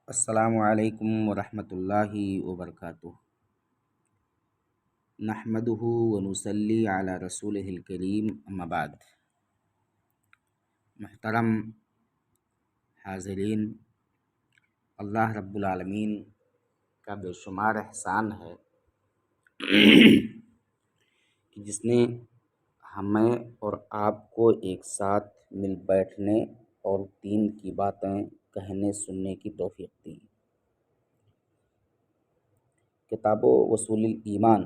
السلام علیکم ورحمۃ اللہ وبرکاتہ۔ نحمدہ ونصلی علی رسولہ الکریم، اما بعد۔ محترم حاضرین، اللہ رب العالمین کا بے شمار احسان ہے کہ جس نے ہمیں اور آپ کو ایک ساتھ مل بیٹھنے اور دین کی باتیں کہنے سننے کی توفیق دی۔ کتاب و اصول الایمان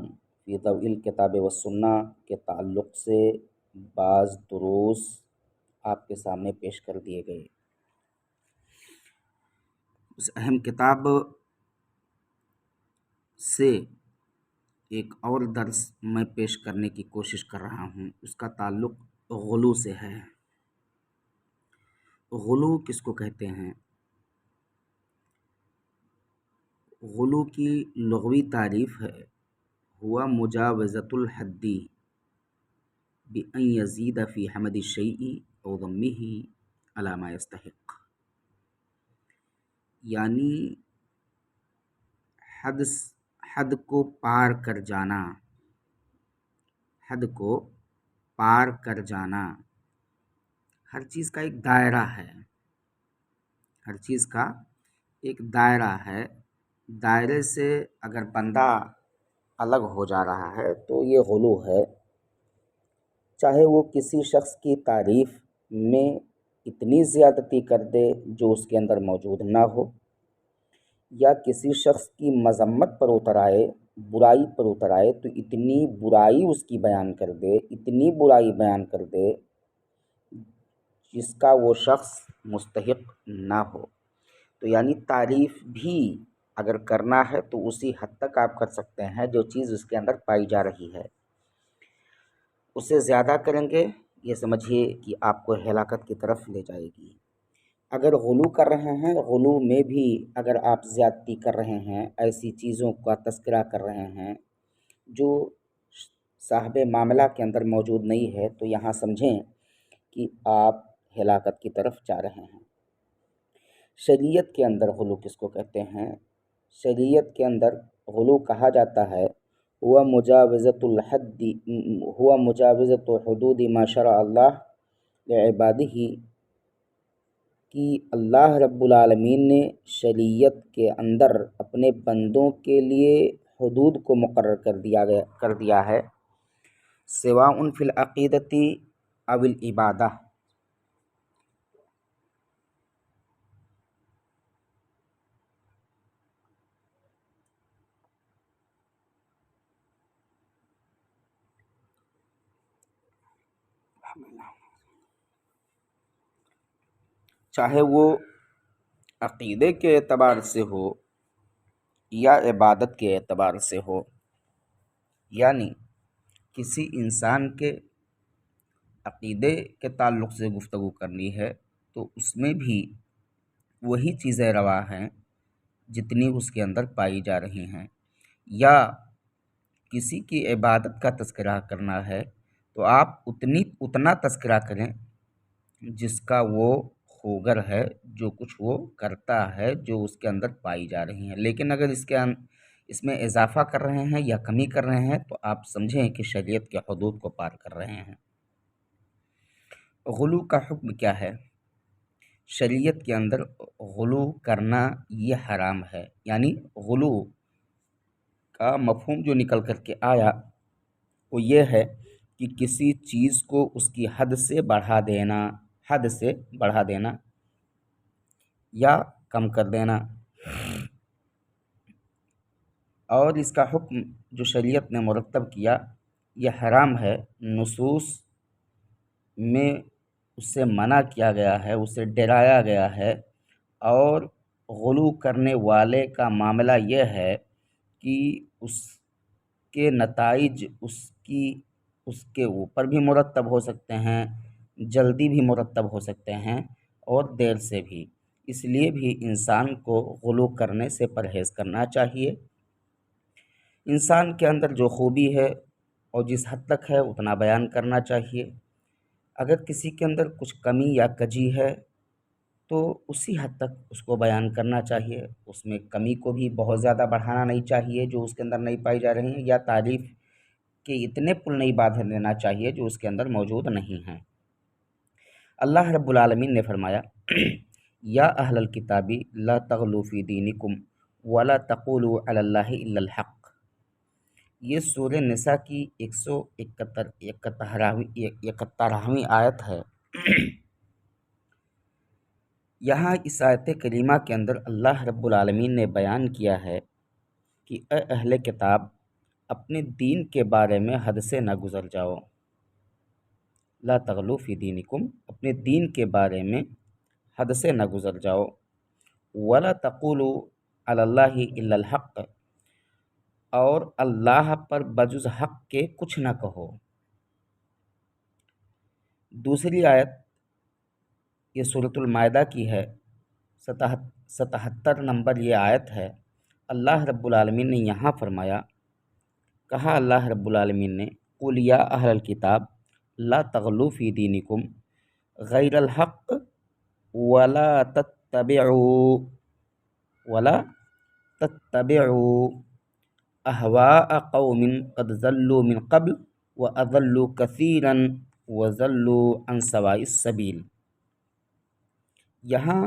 فی ضوء الکتاب والسنہ کے تعلق سے بعض دروس آپ کے سامنے پیش کر دیے گئے۔ اس اہم کتاب سے ایک اور درس میں پیش کرنے کی کوشش کر رہا ہوں، اس کا تعلق غلو سے ہے۔ غلو کس کو کہتے ہیں؟ غلو کی لغوی تعریف ہے ہوا مجاوزۃ الحد بأن یزید فی حمد الشیء او ذمہ علی ما یستحق، یعنی حد کو پار کر جانا، حد کو پار کر جانا۔ ہر چیز کا ایک دائرہ ہے، ہر چیز کا ایک دائرہ ہے۔ دائرے سے اگر بندہ الگ ہو جا رہا ہے تو یہ غلو ہے، چاہے وہ کسی شخص کی تعریف میں اتنی زیادتی کر دے جو اس کے اندر موجود نہ ہو، یا کسی شخص کی مذمت پر اتر آئے، برائی پر اتر آئے تو اتنی برائی اس کی بیان کر دے، اتنی برائی بیان کر دے جس کا وہ شخص مستحق نہ ہو۔ تو یعنی تعریف بھی اگر کرنا ہے تو اسی حد تک آپ کر سکتے ہیں جو چیز اس کے اندر پائی جا رہی ہے۔ اس سے زیادہ کریں گے یہ سمجھیے کہ آپ کو ہلاکت کی طرف لے جائے گی۔ اگر غلو کر رہے ہیں، غلو میں بھی اگر آپ زیادتی کر رہے ہیں، ایسی چیزوں کا تذکرہ کر رہے ہیں جو صاحب معاملہ کے اندر موجود نہیں ہے، تو یہاں سمجھیں کہ آپ ہلاکت کی طرف جا رہے ہیں۔ شریعت کے اندر غلو کس کو کہتے ہیں؟ شریعت کے اندر غلو کہا جاتا ہے ہوا مجاوزۃ حدود ما شرع اللہ لعبادہ، کہ اللہ رب العالمین نے شریعت کے اندر اپنے بندوں کے لیے حدود کو مقرر کر دیا ہے، سواء فی العقیدۃ او العبادہ۔ چاہے وہ عقیدے کے اعتبار سے ہو یا عبادت کے اعتبار سے ہو، یعنی کسی انسان کے عقیدے کے تعلق سے گفتگو کرنی ہے تو اس میں بھی وہی چیزیں روا ہیں جتنی اس کے اندر پائی جا رہی ہیں، یا کسی کی عبادت کا تذکرہ کرنا ہے تو آپ اتنا تذکرہ کریں جس کا وہ خوگر ہے، جو کچھ وہ کرتا ہے، جو اس کے اندر پائی جا رہی ہیں۔ لیکن اگر اس میں اضافہ کر رہے ہیں یا کمی کر رہے ہیں تو آپ سمجھیں کہ شریعت کے حدود کو پار کر رہے ہیں۔ غلو کا حکم کیا ہے؟ شریعت کے اندر غلو کرنا یہ حرام ہے، یعنی غلو کا مفہوم جو نکل کر کے آیا وہ یہ ہے کہ کسی چیز کو اس کی حد سے بڑھا دینا یا کم کر دینا۔ اور اس کا حکم جو شریعت نے مرتب کیا یہ حرام ہے، نصوص میں اس سے منع کیا گیا ہے، اسے ڈرایا گیا ہے۔ اور غلو کرنے والے کا معاملہ یہ ہے کہ اس کے نتائج اس کے اوپر بھی مرتب ہو سکتے ہیں، جلدی بھی مرتب ہو سکتے ہیں اور دیر سے بھی۔ اس لیے بھی انسان کو غلو کرنے سے پرہیز کرنا چاہیے۔ انسان کے اندر جو خوبی ہے اور جس حد تک ہے اتنا بیان کرنا چاہیے۔ اگر کسی کے اندر کچھ کمی یا کجی ہے تو اسی حد تک اس کو بیان کرنا چاہیے، اس میں کمی کو بھی بہت زیادہ بڑھانا نہیں چاہیے جو اس کے اندر نہیں پائی جا رہی ہیں، یا تعریف کے اتنے پل نہیں باندھ دینا چاہیے جو اس کے اندر موجود نہیں ہیں۔ اللہ رب العالمین نے فرمایا یا اہل الکتابی لا تغلوا فی دینکم ولا تقولوا علی اللہ الا الحق۔ یہ سورہ نساء کی 171ویں آیت ہے۔ یہاں اس آیت کریمہ کے اندر اللہ رب العالمین نے بیان کیا ہے کہ اے اہل کتاب، اپنے دین کے بارے میں حد سے نہ گزر جاؤ۔ لا تغلو فی دینکم، اپنے دین کے بارے میں حد سے نہ گزر جاؤ۔ ولا تقولوا علی اللہ الا الحق، اور اللہ پر بجز حق کے کچھ نہ کہو۔ دوسری آیت یہ سورۃ المائدہ کی ہے، 77 نمبر یہ آیت ہے۔ اللہ رب العالمین نے یہاں فرمایا، کہا اللہ رب العالمین نے قل یا اہل الکتاب لا تغلو فی دینکم غیر الحق ولا تتبعوا اہواء قوم قد ضلوا من قبل واضلوا کثیرا وضلوا عن سواء السبیل۔ یہاں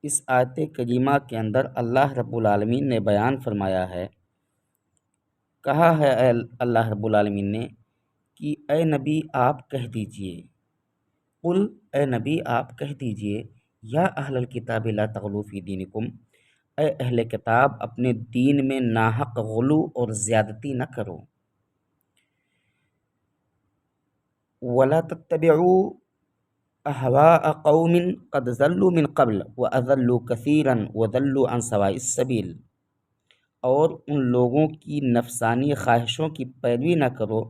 اس آیت کریمہ کے اندر اللہ رب العالمین نے بیان فرمایا ہے، کہا ہے اللہ رب العالمین نے کہ اے نبی آپ کہہ دیجئے، قل اے نبی آپ کہہ دیجئے، یا اہل الکتاب لا تغلو فی دینکم، اے اہل کتاب اپنے دین میں ناحق غلو اور زیادتی نہ کرو۔ ولا تتبعوا اہواء قوم قد ضلوا من قبل واضلوا کثیرا وضلوا عن سواء السبیل، اور ان لوگوں کی نفسانی خواہشوں کی پیروی نہ کرو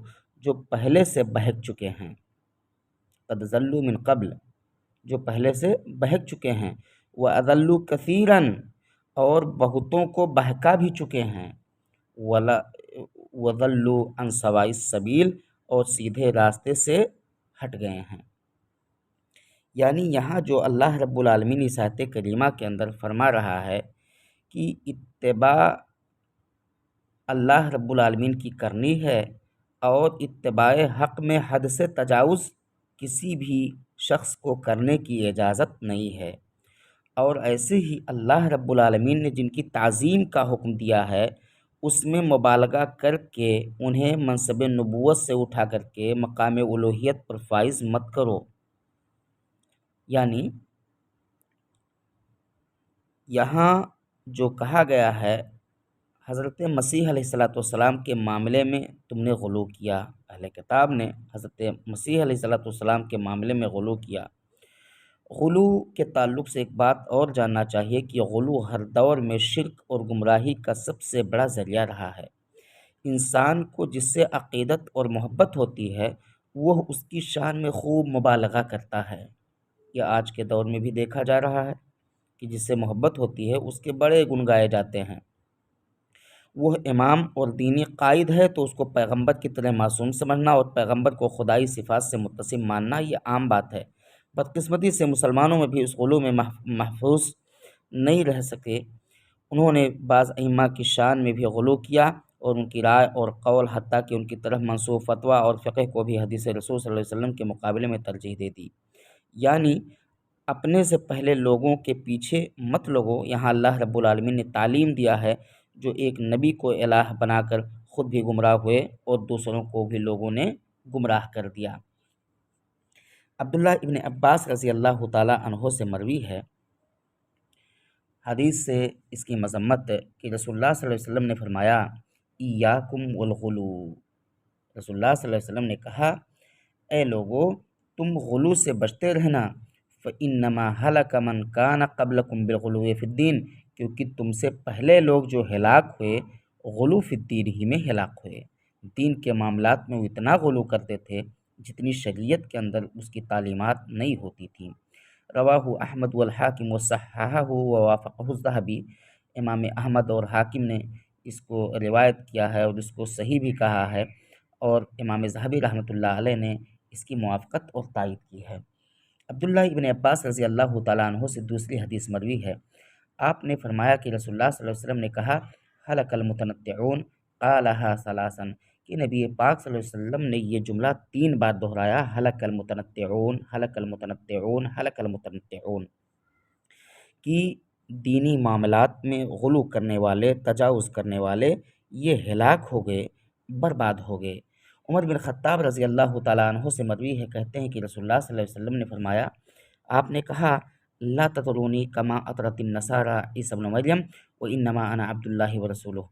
جو پہلے سے بہک چکے ہیں۔ قد ضلوا من قبل، جو پہلے سے بہک چکے ہیں، واضلوا کثیرا، اور بہتوں کو بہکا بھی چکے ہیں، وضلوا عن سواء السبیل، اور سیدھے راستے سے ہٹ گئے ہیں۔ یعنی یہاں جو اللہ رب العالمین اس آیت کریمہ کے اندر فرما رہا ہے کہ اتباع اللہ رب العالمین کی کرنی ہے، اور اتباع حق میں حد سے تجاوز کسی بھی شخص کو کرنے کی اجازت نہیں ہے۔ اور ایسے ہی اللہ رب العالمین نے جن کی تعظیم کا حکم دیا ہے، اس میں مبالغہ کر کے انہیں منصب نبوت سے اٹھا کر کے مقام الوہیت پر فائز مت کرو۔ یعنی یہاں جو کہا گیا ہے، حضرت مسیح علیہ السلام کے معاملے میں تم نے غلو کیا، اہل کتاب نے حضرت مسیح علیہ السلام کے معاملے میں غلو کیا۔ غلو کے تعلق سے ایک بات اور جاننا چاہیے کہ غلو ہر دور میں شرک اور گمراہی کا سب سے بڑا ذریعہ رہا ہے۔ انسان کو جس سے عقیدت اور محبت ہوتی ہے، وہ اس کی شان میں خوب مبالغہ کرتا ہے۔ یہ آج کے دور میں بھی دیکھا جا رہا ہے کہ جس سے محبت ہوتی ہے اس کے بڑے گن گائے جاتے ہیں۔ وہ امام اور دینی قائد ہے تو اس کو پیغمبر کی طرح معصوم سمجھنا اور پیغمبر کو خدائی صفات سے متصف ماننا یہ عام بات ہے۔ بدقسمتی سے مسلمانوں میں بھی اس غلو میں محفوظ نہیں رہ سکے۔ انہوں نے بعض ائمہ کی شان میں بھی غلو کیا، اور ان کی رائے اور قول حتیٰ کہ ان کی طرف منسوب فتویٰ اور فقہ کو بھی حدیث رسول صلی اللہ علیہ وسلم کے مقابلے میں ترجیح دے دی۔ یعنی اپنے سے پہلے لوگوں کے پیچھے مت لگو۔ یہاں اللہ رب العالمین نے تعلیم دیا ہے، جو ایک نبی کو الہ بنا کر خود بھی گمراہ ہوئے اور دوسروں کو بھی لوگوں نے گمراہ کر دیا۔ عبداللہ ابن عباس رضی اللہ تعالیٰ عنہ سے مروی ہے، حدیث سے اس کی مذمت کہ رسول اللہ صلی اللہ علیہ وسلم نے فرمایا ایاکم والغلو۔ رسول اللہ صلی اللہ علیہ وسلم نے کہا، اے لوگو تم غلو سے بچتے رہنا، فإنما ہلک من کان قبلکم بالغلو فی الدین، کیونکہ تم سے پہلے لوگ جو ہلاک ہوئے غلو فی الدین ہی میں ہلاک ہوئے۔ دین کے معاملات میں وہ اتنا غلو کرتے تھے جتنی شریعت کے اندر اس کی تعلیمات نہیں ہوتی تھیں۔ رواہ احمد والحاکم وصححہ ووافقہ الذہبی، امام احمد اور حاکم نے اس کو روایت کیا ہے اور اس کو صحیح بھی کہا ہے، اور امام ذہبی رحمۃ اللہ علیہ نے اس کی موافقت اور تائید کی ہے۔ عبداللہ ابن عباس رضی اللہ تعالیٰ عنہ سے دوسری حدیث مروی ہے، آپ نے فرمایا کہ رسول اللہ صلی اللہ علیہ وسلم نے کہا حلق المتنطعون قالها ثلاثا، کہ نبی پاک صلی اللہ علیہ وسلم نے یہ جملہ 3 بار دہرایا، حلق المتنطعون حلق المتنطعون حلق المتنطعون، کہ دینی معاملات میں غلو کرنے والے، تجاوز کرنے والے یہ ہلاک ہو گئے، برباد ہو گئے۔ عمر بن خطاب رضی اللہ تعالیٰ عنہ سے مروی ہے، کہتے ہیں کہ رسول اللہ صلی اللہ علیہ وسلم نے فرمایا، آپ نے کہا لا تطرونی کما اطرت النصارى عیسی ابن مریم وانما انا عبد اللہ ورسولہ،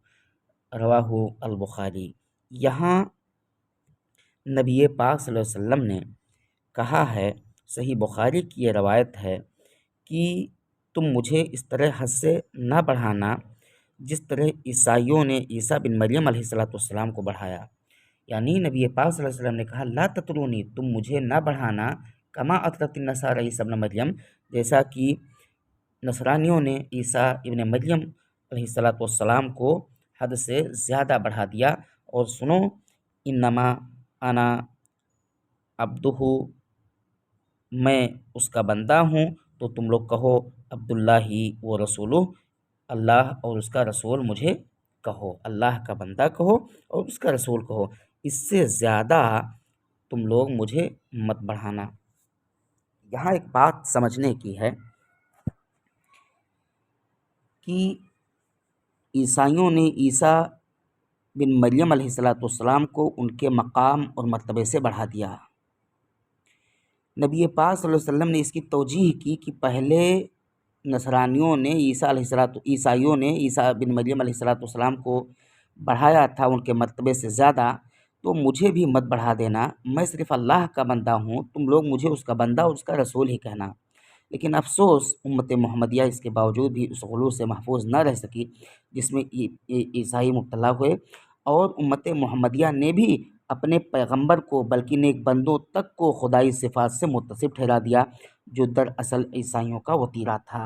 رواہ البخاری۔ یہاں نبی پاک صلی اللہ علیہ وسلم نے کہا ہے، صحیح بخاری کی یہ روایت ہے کہ تم مجھے اس طرح حد سے نہ بڑھانا جس طرح عیسائیوں نے عیسیٰ بن مریم علیہ السلام کو بڑھایا۔ یعنی نبی پاک صلی اللہ علیہ وسلم نے کہا لا تطرونی، تم مجھے نہ بڑھانا، کما اطرت النصارى عیسی ابن مریم، جیسا کہ نصرانیوں نے عیسیٰ ابن مریم علیہ السلام کو حد سے زیادہ بڑھا دیا۔ اور سنو، انما انا عبدہ، میں اس کا بندہ ہوں، تو تم لوگ کہو عبداللہ و رسولہ، اللہ اور اس کا رسول مجھے کہو، اللہ کا بندہ کہو اور اس کا رسول کہو، اس سے زیادہ تم لوگ مجھے مت بڑھانا۔ یہاں ایک بات سمجھنے کی ہے کہ عیسائیوں نے عیسیٰ بن مریم علیہ السلام کو ان کے مقام اور مرتبے سے بڑھا دیا۔ نبی پاک صلی اللہ علیہ وسلم نے اس کی توجیح کی کہ پہلے نصرانیوں نے عیسائیوں نے عیسیٰ بن مریم علیہ السلام کو بڑھایا تھا ان کے مرتبے سے زیادہ، تو مجھے بھی مت بڑھا دینا، میں صرف اللہ کا بندہ ہوں، تم لوگ مجھے اس کا بندہ اور اس کا رسول ہی کہنا۔ لیکن افسوس امت محمدیہ اس کے باوجود بھی اس غلو سے محفوظ نہ رہ سکی جس میں عیسائی مبتلا ہوئے، اور امت محمدیہ نے بھی اپنے پیغمبر کو بلکہ نیک بندوں تک کو خدائی صفات سے متصف ٹھہرا دیا، جو دراصل عیسائیوں کا وتیرہ تھا۔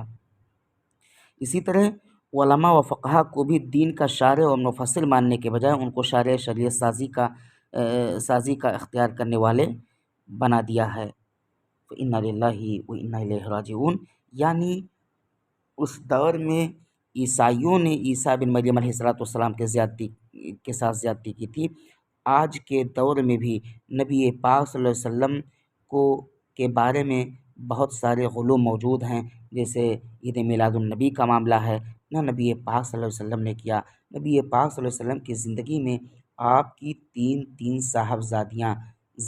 اسی طرح علماء و فقہا کو بھی دین کا شارع اور مفصل ماننے کے بجائے ان کو شارع شریعت سازی کا اختیار کرنے والے بنا دیا ہے۔ فَإِنَّا لِلَّهِ وَإِنَّا إِلَيْهِ راجعون، یعنی اس دور میں عیسائیوں نے عیسیٰ بن مریم علیہ السلام کے ساتھ زیادتی کی تھی، آج کے دور میں بھی نبی پاک صلی اللہ علیہ وسلم کے بارے میں بہت سارے غلو موجود ہیں، جیسے عید میلاد النبی کا معاملہ ہے، نہ نبی پاک صلی اللہ علیہ وسلم نے کیا۔ نبی پاک صلی اللہ علیہ وسلم کی زندگی میں آپ کی تین صاحبزادیاں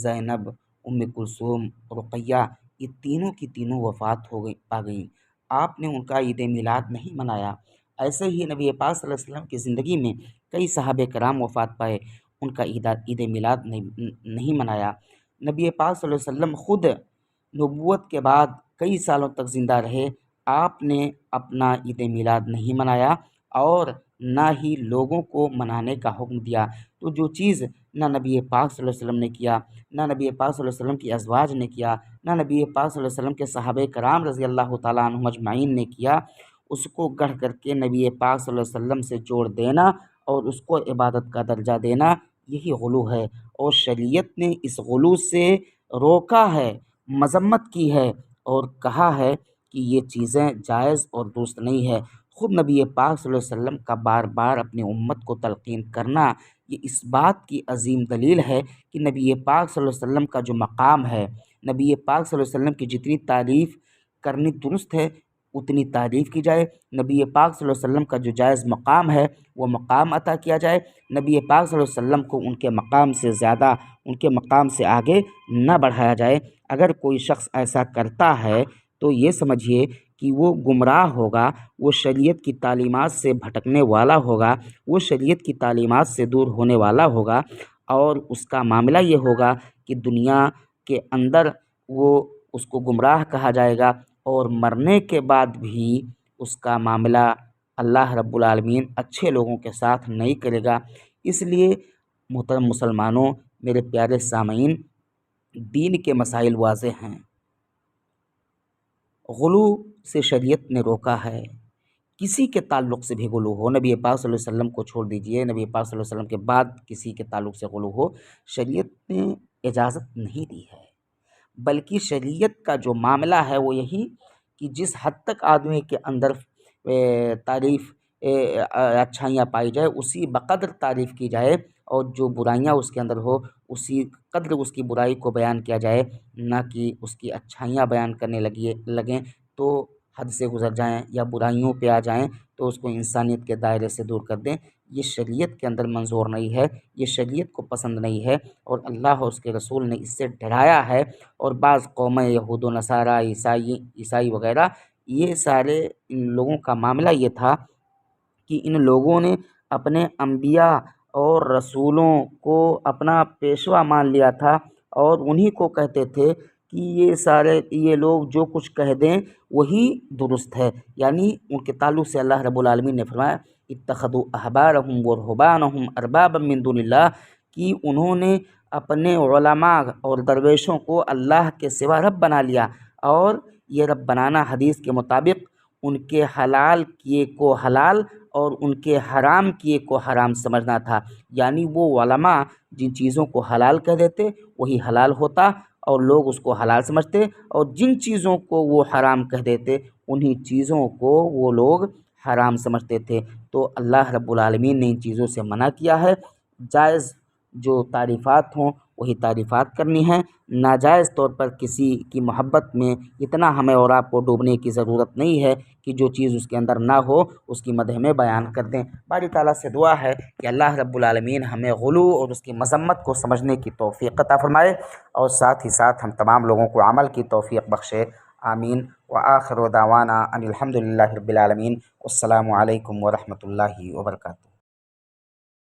زینب، ام کلثوم، رقیہ، یہ تینوں کی تینوں وفات پا گئیں، آپ نے ان کا عید میلاد نہیں منایا۔ ایسے ہی نبی پاک صلی اللہ علیہ وسلم کی زندگی میں کئی صحابہ کرام وفات پائے، ان کا عید میلاد نہیں منایا۔ نبی پاک صلی اللہ علیہ وسلم خود نبوت کے بعد کئی سالوں تک زندہ رہے، آپ نے اپنا عید میلاد نہیں منایا اور نہ ہی لوگوں کو منانے کا حکم دیا۔ تو جو چیز نہ نبی پاک صلی اللہ علیہ وسلم نے کیا، نہ نبی پاک صلی اللہ علیہ وسلم کی ازواج نے کیا، نہ نبی پاک صلی اللہ علیہ وسلم کے صحابہ کرام رضی اللہ تعالیٰ عنہم اجمعین نے کیا، اس کو گڑھ کر کے نبی پاک صلی اللہ علیہ وسلم سے جوڑ دینا اور اس کو عبادت کا درجہ دینا، یہی غلو ہے۔ اور شریعت نے اس غلو سے روکا ہے، مذمت کی ہے اور کہا ہے کہ یہ چیزیں جائز اور درست نہیں ہے۔ خود نبی پاک صلی اللہ علیہ وسلم کا بار بار اپنی امت کو تلقین کرنا، یہ اس بات کی عظیم دلیل ہے کہ نبی پاک صلی اللہ علیہ وسلم کا جو مقام ہے، نبی پاک صلی اللہ علیہ وسلم کی جتنی تعریف کرنی درست ہے اتنی تعریف کی جائے، نبی پاک صلی اللہ علیہ وسلم کا جو جائز مقام ہے وہ مقام عطا کیا جائے، نبی پاک صلی اللہ علیہ وسلم کو ان کے مقام سے زیادہ، ان کے مقام سے آگے نہ بڑھایا جائے۔ اگر کوئی شخص ایسا کرتا ہے تو یہ سمجھیے کہ وہ گمراہ ہوگا، وہ شریعت کی تعلیمات سے بھٹکنے والا ہوگا، وہ شریعت کی تعلیمات سے دور ہونے والا ہوگا، اور اس کا معاملہ یہ ہوگا کہ دنیا کے اندر وہ اس کو گمراہ کہا جائے گا، اور مرنے کے بعد بھی اس کا معاملہ اللہ رب العالمین اچھے لوگوں کے ساتھ نہیں کرے گا۔ اس لیے محترم مسلمانوں، میرے پیارے سامعین، دین کے مسائل واضح ہیں، غلو سے شریعت نے روکا ہے، کسی کے تعلق سے بھی غلو ہو، نبی پاک صلی اللہ علیہ وسلم کو چھوڑ دیجئے، نبی پاک صلی اللہ علیہ وسلم کے بعد کسی کے تعلق سے غلو ہو، شریعت نے اجازت نہیں دی ہے، بلکہ شریعت کا جو معاملہ ہے وہ یہی کہ جس حد تک آدمی کے اندر تعریف اچھائیاں پائی جائے اسی بقدر تعریف کی جائے، اور جو برائیاں اس کے اندر ہو اسی قدر اس کی برائی کو بیان کیا جائے، نہ کہ اس کی اچھائیاں بیان کرنے لگیں تو حد سے گزر جائیں یا برائیوں پہ آ جائیں تو اس کو انسانیت کے دائرے سے دور کر دیں۔ یہ شریعت کے اندر منظور نہیں ہے، یہ شریعت کو پسند نہیں ہے، اور اللہ اور اس کے رسول نے اس سے ڈرایا ہے۔ اور بعض قومیں یہود و نصارہ، عیسائی وغیرہ، یہ سارے ان لوگوں کا معاملہ یہ تھا کہ ان لوگوں نے اپنے انبیاء اور رسولوں کو اپنا پیشوا مان لیا تھا، اور انہی کو کہتے تھے کہ یہ لوگ جو کچھ کہہ دیں وہی درست ہے۔ یعنی ان کے تعلق سے اللہ رب العالمین نے فرمایا اتخذوا احبارهم ورهبانهم اربابا من دون اللہ، کہ انہوں نے اپنے علماء اور درویشوں کو اللہ کے سوا رب بنا لیا، اور یہ رب بنانا حدیث کے مطابق ان کے حلال کیے کو حلال اور ان کے حرام کیے کو حرام سمجھنا تھا۔ یعنی وہ علماء جن چیزوں کو حلال کہہ دیتے وہی حلال ہوتا، اور لوگ اس کو حلال سمجھتے، اور جن چیزوں کو وہ حرام کہہ دیتے انہی چیزوں کو وہ لوگ حرام سمجھتے تھے۔ تو اللہ رب العالمین نے ان چیزوں سے منع کیا ہے۔ جائز جو تعریفات ہوں وہی تعریفات کرنی ہیں، ناجائز طور پر کسی کی محبت میں اتنا ہمیں اور آپ کو ڈوبنے کی ضرورت نہیں ہے کہ جو چیز اس کے اندر نہ ہو اس کی مدح میں بیان کر دیں۔ باری تعالیٰ سے دعا ہے کہ اللہ رب العالمین ہمیں غلو اور اس کی مذمت کو سمجھنے کی توفیق عطا فرمائے، اور ساتھ ہی ساتھ ہم تمام لوگوں کو عمل کی توفیق بخشے، آمین۔ وآخر دعوانا ان الحمد للہ رب العالمین۔ السلام علیکم ورحمۃ اللہ وبرکاتہ۔